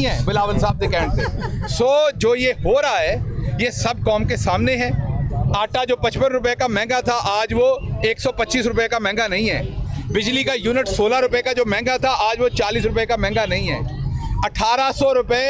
नहीं है बिलावल साहब के कहने पे। सो जो ये हो रहा है ये सब कौम के सामने है। आटा जो 55 रुपए का महंगा था आज वो 125 रुपए का महंगा नहीं है। बिजली का यूनिट 16 रुपए का जो महंगा था आज वो 40 रुपए का महंगा नहीं है। 1800 रुपए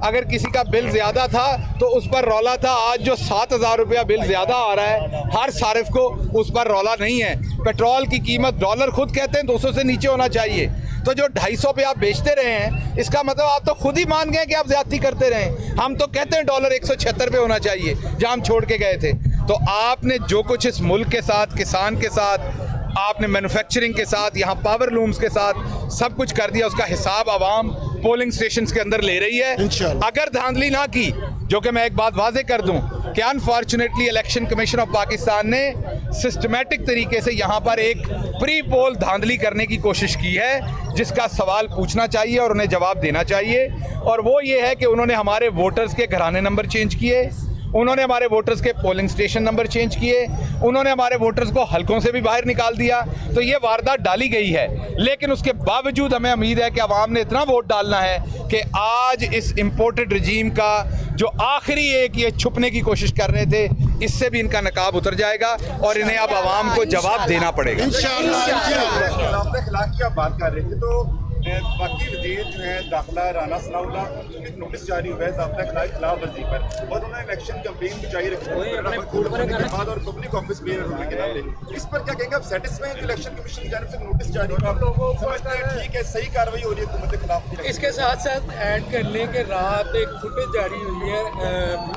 अगर किसी का बिल ज़्यादा था तो उस पर रौला था, आज जो 7000 रुपया बिल ज़्यादा आ रहा है हर सारिफ को उस पर रौला नहीं है। पेट्रोल की कीमत डॉलर खुद कहते हैं 200 से नीचे होना चाहिए, तो जो 250 पे आप बेचते रहे हैं इसका मतलब आप तो खुद ही मान गए कि आप ज्यादती करते रहे। हम तो कहते हैं डॉलर 176 पे होना चाहिए जहां हम छोड़ के गए थे। तो आपने जो कुछ इस मुल्क के साथ, किसान के साथ, आपने मैन्युफैक्चरिंग के साथ, यहाँ पावर लूम्स के साथ सब कुछ कर दिया, उसका हिसाब आवाम पोलिंग स्टेशंस के अंदर ले रही है। अगर धांधली ना की, जो कि मैं एक बात वाजे कर दूं कि unfortunately election commission of Pakistan ने सिस्टमेटिक तरीके से यहाँ पर एक प्री पोल धांधली करने की कोशिश की है, जिसका सवाल पूछना चाहिए और उन्हें जवाब देना चाहिए। और वो ये है कि उन्होंने हमारे वोटर्स के घराने नंबर चेंज किए, उन्होंने हमारे वोटर्स के पोलिंग स्टेशन नंबर चेंज किए, उन्होंने हमारे वोटर्स को हलकों से भी बाहर निकाल दिया। तो ये वारदात डाली गई है, लेकिन उसके बावजूद हमें उम्मीद है कि आवाम ने इतना वोट डालना है कि आज इस इम्पोर्टेड रजीम का जो आखिरी एक ये छुपने की कोशिश कर रहे थे, इससे भी इनका नकाब उतर जाएगा और इन्हें अब आवाम को जवाब देना पड़ेगा। इंशाअल्लाह की बात कर रहे थे तो बाकी वज़ीर जो है दाखिला राना सनाउल्लाह नोटिस जारी हुआ है ज़ाब्ता खिलाफ वर्जी पर, और उन्होंने इलेक्शन कैंपेन भी जारी रखी के बाद और पब्लिक ऑफिस में के नाते। इस पर क्या कहेंगे आप? सेटिस्फाई है इलेक्शन कमीशन की जानिब से नोटिस जारी हुआ, समझते हैं ठीक है, सही कार्रवाई हो रही है हुकूमत के खिलाफ? इसके साथ साथ ऐड कर लें कि रात एक फुटेज जारी हुई है,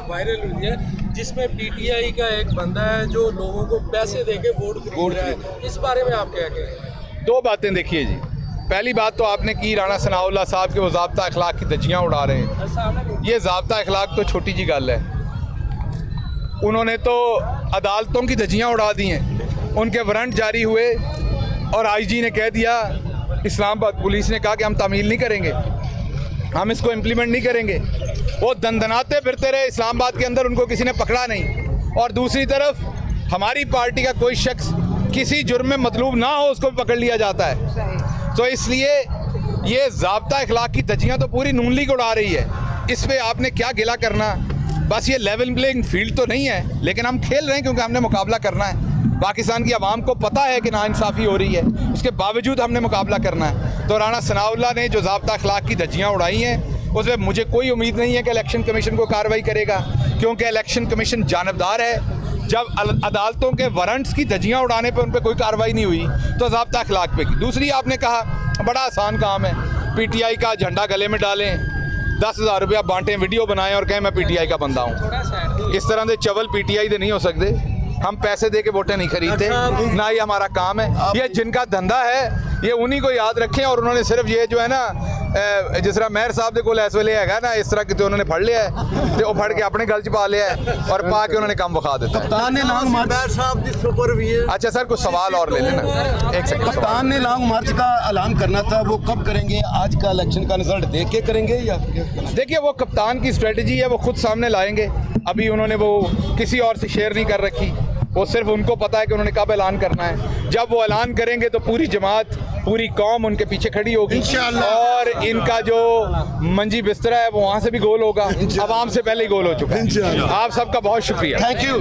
वायरल हुई है, जिसमें PTI का एक बंदा है जो लोगों को पैसे दे के वोट खरीद रहा है। इस बारे में आप क्या कहेंगे? दो बातें देखिए जी। पहली बात तो आपने की राना सनाउल्लाह साहब के वो ज़ाब्ता अखलाक की धज्जियाँ उड़ा रहे हैं। ये ज़ाब्ता अखलाक तो छोटी जी गल है, उन्होंने तो अदालतों की धज्जियाँ उड़ा दी हैं। उनके वारंट जारी हुए और IG ने कह दिया, इस्लामाबाद पुलिस ने कहा कि हम तामील नहीं करेंगे, हम इसको इम्प्लीमेंट नहीं करेंगे। वो दंदनाते फिरते रहे इस्लामाबाद के अंदर, उनको किसी ने पकड़ा नहीं। और दूसरी तरफ हमारी पार्टी का कोई शख्स किसी जुर्म में मतलूब ना हो उसको भी पकड़ लिया जाता है। तो इसलिए ये ज़ाब्ता अखलाक की धज्जियाँ तो पूरी नून लीग उड़ा रही है। इस पर आपने क्या गिला करना? बस ये लेवल प्लेइंग फील्ड तो नहीं है, लेकिन हम खेल रहे हैं क्योंकि हमने मुकाबला करना है। पाकिस्तान की आवाम को पता है कि नाइंसाफ़ी हो रही है, उसके बावजूद हमने मुकाबला करना है। तो राना सनाउल्लाह ने जो ज़ाब्ता अखलाक की धज्जियाँ उड़ाई हैं, उसमें मुझे कोई उम्मीद नहीं है कि इलेक्शन कमीशन को कार्रवाई करेगा, क्योंकि इलेक्शन कमीशन जानबदार है। जब अदालतों के वारंट्स की धज्जियाँ उड़ाने पर उन पर कोई कार्रवाई नहीं हुई तो ज़ाब्ता अखलाक पे की। दूसरी आपने कहा बड़ा आसान काम है, PTI का झंडा गले में डालें, 10,000 रुपया बांटें, वीडियो बनाएं और कहें मैं PTI का बंदा हूँ। इस तरह से चवल PTI दे नहीं हो सकते। हम पैसे दे के वोटें नहीं खरीदते, ना ही हमारा काम है। ये जिनका धंधा है ये उन्हीं को याद रखें। और उन्होंने सिर्फ ये जो है ना, जिस तरह मेयर साहब के कोल इस वेले है ना, इस तरह की तो उन्होंने फड़ लिया है, तो फड़ के अपने गल च पा लिया है और पा के उन्होंने काम बखा देता है। अच्छा सर, कुछ सवाल और ले लेना, एक सेकंड। कप्तान ने लॉन्ग मार्च का ऐलान करना था, वो कब करेंगे? आज का इलेक्शन का रिजल्ट देख के करेंगे या? देखिए, वो कप्तान की स्ट्रेटजी है, वो खुद सामने लाएंगे। अभी उन्होंने वो किसी और से शेयर नहीं कर रखी, वो सिर्फ उनको पता है कि उन्होंने कब ऐलान करना है। जब वो ऐलान करेंगे तो पूरी जमात, पूरी कौम उनके पीछे खड़ी होगी और इनका जो मंजी बिस्तरा है वो वहाँ से भी गोल होगा। आवाम से पहले ही गोल हो चुका है। आप सबका बहुत शुक्रिया। Thank you.